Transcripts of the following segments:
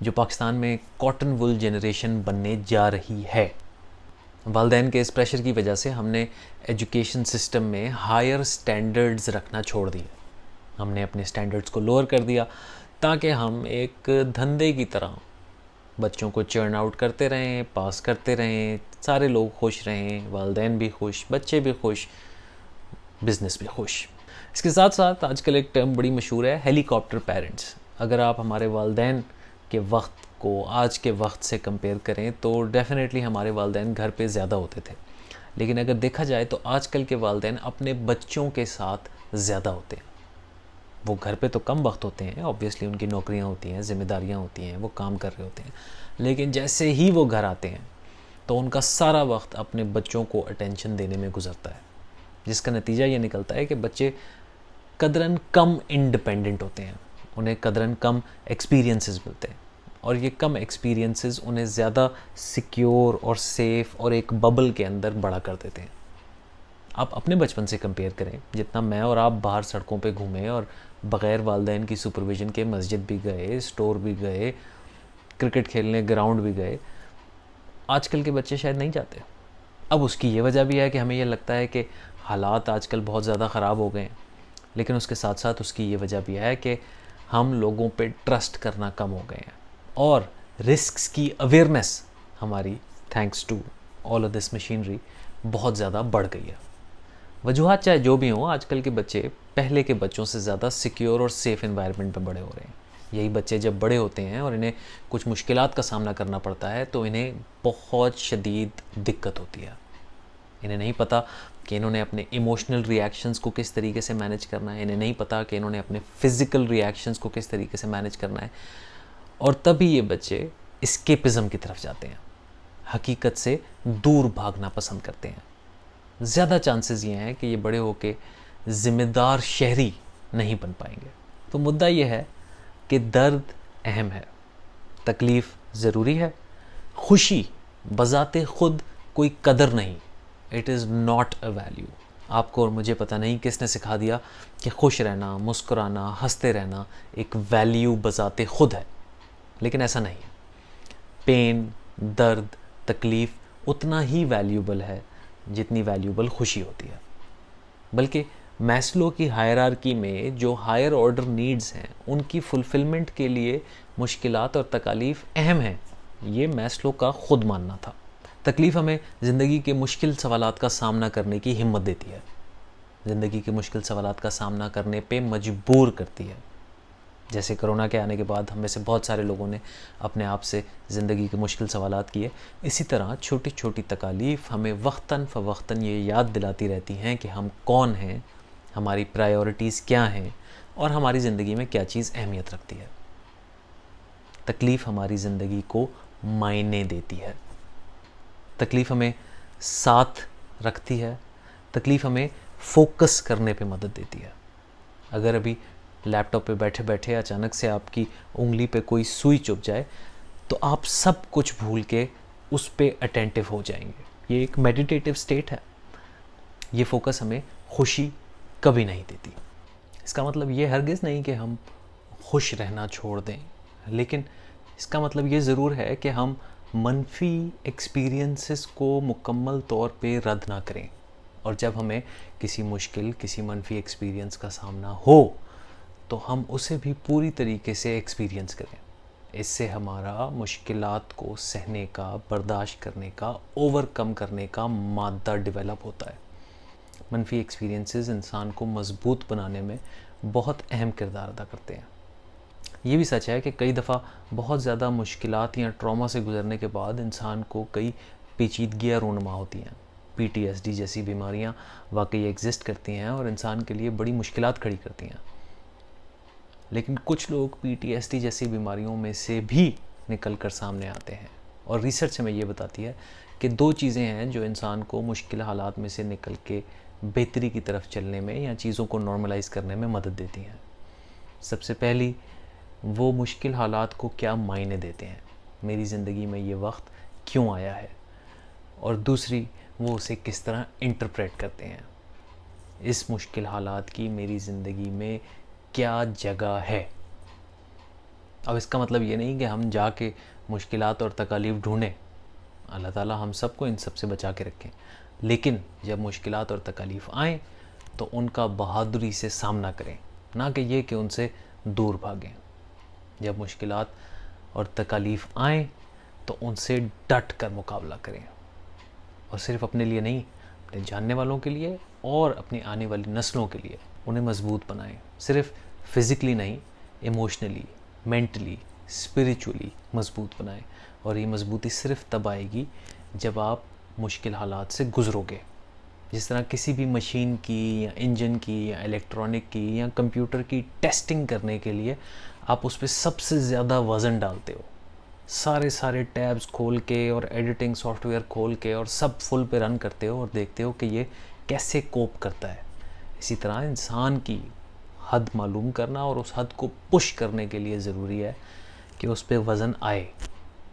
جو پاکستان میں کاٹن وول جنریشن بننے جا رہی ہے۔ والدین کے اس پریشر کی وجہ سے ہم نے ایجوکیشن سسٹم میں ہائر سٹینڈرڈز رکھنا چھوڑ دیے۔ ہم نے اپنے سٹینڈرڈز کو لوور کر دیا تاکہ ہم ایک دھندے کی طرح بچوں کو چرن آؤٹ کرتے رہیں، پاس کرتے رہیں، سارے لوگ خوش رہیں، والدین بھی خوش، بچے بھی خوش، بزنس بھی خوش۔ اس کے ساتھ ساتھ آج کل ایک ٹرم بڑی مشہور ہے، ہیلی کاپٹر پیرنٹس۔ اگر آپ ہمارے والدین کے وقت کو آج کے وقت سے کمپیئر کریں تو ڈیفینیٹلی ہمارے والدین گھر پہ زیادہ ہوتے تھے، لیکن اگر دیکھا جائے تو آج کل کے والدین اپنے بچوں کے ساتھ زیادہ ہوتے ہیں۔ وہ گھر پہ تو کم وقت ہوتے ہیں، آبویسلی ان کی نوکریاں ہوتی ہیں، ذمہ داریاں ہوتی ہیں، وہ کام کر رہے ہوتے ہیں، لیکن جیسے ہی وہ گھر آتے ہیں تو ان کا سارا وقت اپنے بچوں کو اٹینشن دینے میں گزرتا ہے، جس کا نتیجہ یہ نکلتا ہے کہ بچے قدراً کم انڈیپینڈنٹ ہوتے ہیں، انہیں قدراً کم ایکسپیرینسز ملتے ہیں، اور یہ کم ایکسپیرینسز انہیں زیادہ سیکیور اور سیف اور ایک ببل کے اندر بڑا کر دیتے ہیں۔ آپ اپنے بچپن سے کمپیئر کریں، جتنا میں اور آپ باہر سڑکوں پہ گھومیں اور بغیر والدین کی سپرویژن کے مسجد بھی گئے، اسٹور بھی گئے، کرکٹ کھیلنے گراؤنڈ بھی گئے، آج کل کے بچے شاید نہیں جاتے۔ اب اس کی یہ وجہ بھی ہے کہ ہمیں یہ لگتا ہے کہ حالات آج کل بہت زیادہ خراب ہو گئے ہیں، لیکن اس کے ساتھ ساتھ اس کی یہ وجہ بھی ہے کہ ہم لوگوں پہ ٹرسٹ کرنا کم ہو گئے ہیں، اور رسکس کی اویئرنیس ہماری thanks to all of this machinery بہت زیادہ بڑھ گئی ہے۔ وجوہات چاہے جو بھی ہوں، آج کل کے بچے پہلے کے بچوں سے زیادہ سیکیور اور سیف انوائرمنٹ میں بڑے ہو رہے ہیں۔ یہی بچے جب بڑے ہوتے ہیں اور انہیں کچھ مشکلات کا سامنا کرنا پڑتا ہے تو انہیں بہت شدید دقت ہوتی ہے۔ انہیں نہیں پتہ کہ انہوں نے اپنے ایموشنل ری ایکشنز کو کس طریقے سے مینیج کرنا ہے، انہیں نہیں پتہ کہ انہوں نے اپنے فزیکل ری ایکشنز کو کس طریقے سے مینیج کرنا ہے، اور تبھی یہ بچے اسکیپزم کی طرف جاتے ہیں، حقیقت سے دور بھاگنا پسند کرتے ہیں۔ زیادہ چانسز یہ ہیں کہ یہ بڑے ہو کے ذمہ دار شہری نہیں بن پائیں گے۔ تو مدعا یہ ہے کہ درد اہم ہے، تکلیف ضروری ہے، خوشی بذات خود کوئی قدر نہیں، it is not a value. آپ کو اور مجھے پتہ نہیں کس نے سکھا دیا کہ خوش رہنا، مسکرانا، ہنستے رہنا ایک ویلیو بذات خود ہے، لیکن ایسا نہیں ہے۔ پین، درد، تکلیف اتنا ہی ویلیوبل ہے جتنی ویلیوبل خوشی ہوتی ہے، بلکہ میسلو کی ہائرارکی میں جو ہائر آرڈر نیڈز ہیں ان کی فلفلمنٹ کے لیے مشکلات اور تکالیف اہم ہیں، یہ میسلو کا خود ماننا تھا۔ تکلیف ہمیں زندگی کے مشکل سوالات کا سامنا کرنے کی ہمت دیتی ہے، زندگی کے مشکل سوالات کا سامنا کرنے پہ مجبور کرتی ہے۔ جیسے کرونا کے آنے کے بعد ہم میں سے بہت سارے لوگوں نے اپنے آپ سے زندگی کے مشکل سوالات کیے، اسی طرح چھوٹی چھوٹی تکالیف ہمیں وقتاً فوقتاً یہ یاد دلاتی رہتی ہیں کہ ہم کون ہیں، ہماری پرائیورٹیز کیا ہیں، اور ہماری زندگی میں کیا چیز اہمیت رکھتی ہے۔ تکلیف ہماری زندگی کو معنی دیتی ہے، تکلیف ہمیں ساتھ رکھتی ہے، تکلیف ہمیں فوکس کرنے پہ مدد دیتی ہے۔ اگر ابھی لیپ ٹاپ پہ بیٹھے بیٹھے اچانک سے آپ کی انگلی پہ کوئی سوئی چبھ جائے تو آپ سب کچھ بھول کے اس پہ اٹینٹیو ہو جائیں گے، یہ ایک میڈیٹیٹیو سٹیٹ ہے۔ یہ فوکس ہمیں خوشی کبھی نہیں دیتی۔ اس کا مطلب یہ ہرگز نہیں کہ ہم خوش رہنا چھوڑ دیں، لیکن اس کا مطلب یہ ضرور ہے کہ ہم منفی ایکسپیرینسز کو مکمل طور پہ رد نہ کریں، اور جب ہمیں کسی مشکل، کسی منفی ایکسپیرینس کا سامنا ہو تو ہم اسے بھی پوری طریقے سے ایکسپیرینس کریں۔ اس سے ہمارا مشکلات کو سہنے کا، برداشت کرنے کا، اوور کم کرنے کا مادہ ڈیولپ ہوتا ہے۔ منفی ایکسپیرینسز انسان کو مضبوط بنانے میں بہت اہم کردار ادا کرتے ہیں۔ یہ بھی سچ ہے کہ کئی دفعہ بہت زیادہ مشکلات یا ٹراما سے گزرنے کے بعد انسان کو کئی پیچیدگیاں رونما ہوتی ہیں۔ PTSD جیسی بیماریاں واقعی ایگزسٹ کرتی ہیں اور انسان کے لیے بڑی مشکلات کھڑی کرتی ہیں، لیکن کچھ لوگ PTSD جیسی بیماریوں میں سے بھی نکل کر سامنے آتے ہیں، اور ریسرچ ہمیں یہ بتاتی ہے کہ 2 چیزیں ہیں جو انسان کو مشکل حالات میں سے نکل کے بہتری کی طرف چلنے میں یا چیزوں کو نارملائز کرنے میں مدد دیتی ہیں۔ سب سے پہلی، وہ مشکل حالات کو کیا معنی دیتے ہیں، میری زندگی میں یہ وقت کیوں آیا ہے، اور دوسری، وہ اسے کس طرح انٹرپریٹ کرتے ہیں، اس مشکل حالات کی میری زندگی میں کیا جگہ ہے۔ اب اس کا مطلب یہ نہیں کہ ہم جا کے مشکلات اور تکالیف ڈھونڈیں. اللہ تعالیٰ ہم سب کو ان سب سے بچا کے رکھیں. لیکن جب مشکلات اور تکالیف آئیں تو ان کا بہادری سے سامنا کریں, نہ کہ یہ کہ ان سے دور بھاگیں. جب مشکلات اور تکالیف آئیں تو ان سے ڈٹ کر مقابلہ کریں, اور صرف اپنے لیے نہیں, اپنے جاننے والوں کے لیے اور اپنی آنے والی نسلوں کے لیے انہیں مضبوط بنائیں. صرف فزیکلی نہیں, ایموشنلی, مینٹلی, اسپریچولی مضبوط بنائیں. اور یہ مضبوطی صرف تب آئے گی جب آپ مشکل حالات سے گزرو گے. جس طرح کسی بھی مشین کی یا انجن کی یا الیکٹرانک کی یا کمپیوٹر کی ٹیسٹنگ کرنے کے لیے آپ اس پہ سب سے زیادہ وزن ڈالتے ہو, سارے ٹیبز کھول کے اور ایڈیٹنگ سافٹ ویئر کھول کے اور سب فل پہ رن کرتے ہو اور دیکھتے ہو کہ یہ کیسے کوپ کرتا ہے. اسی طرح انسان کی حد معلوم کرنا اور اس حد کو پش کرنے کے لیے ضروری ہے کہ اس پہ وزن آئے.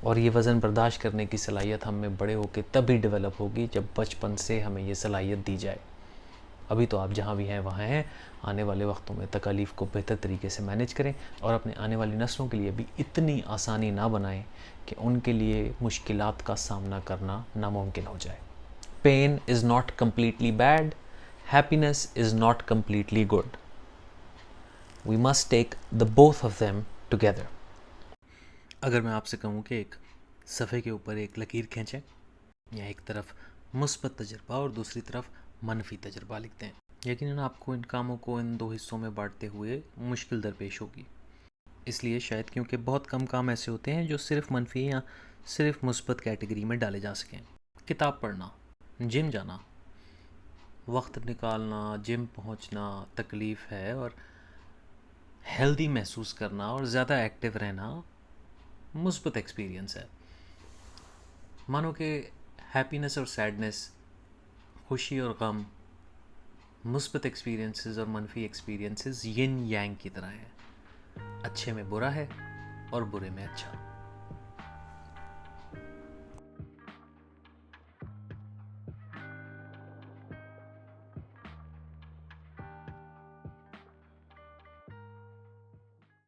اور یہ وزن برداشت کرنے کی صلاحیت ہم میں بڑے ہو کے تبھی ڈیولپ ہوگی جب بچپن سے ہمیں یہ صلاحیت دی جائے. ابھی تو آپ جہاں بھی ہیں وہاں ہیں. آنے والے وقتوں میں تکالیف کو بہتر طریقے سے مینیج کریں اور اپنے آنے والی نسلوں کے لیے بھی اتنی آسانی نہ بنائیں کہ ان کے لیے مشکلات کا سامنا کرنا ناممکن ہو جائے. Pain is not completely bad, happiness is not completely good. We must take the both of them together. اگر میں آپ سے کہوں کہ ایک صفحے کے اوپر ایک لکیر کھینچیں یا ایک طرف مثبت تجربہ اور دوسری طرف منفی تجربہ لکھتے ہیں, یقیناً آپ کو ان کاموں کو ان دو حصوں میں بانٹتے ہوئے مشکل درپیش ہوگی. اس لیے شاید کیونکہ بہت کم کام ایسے ہوتے ہیں جو صرف منفی یا صرف مثبت کیٹیگری میں ڈالے جا سکیں. کتاب پڑھنا, جم جانا, وقت نکالنا, جم پہنچنا تکلیف ہے, اور ہیلدی محسوس کرنا اور زیادہ ایکٹیو رہنا مثبت ایکسپیرینس ہے. مانو کہ ہیپینس اور سیڈنس, خوشی اور غم, مثبت ایکسپیرینسز اور منفی ایکسپیرینسز ین یانگ کی طرح ہیں. اچھے میں برا ہے اور برے میں اچھا.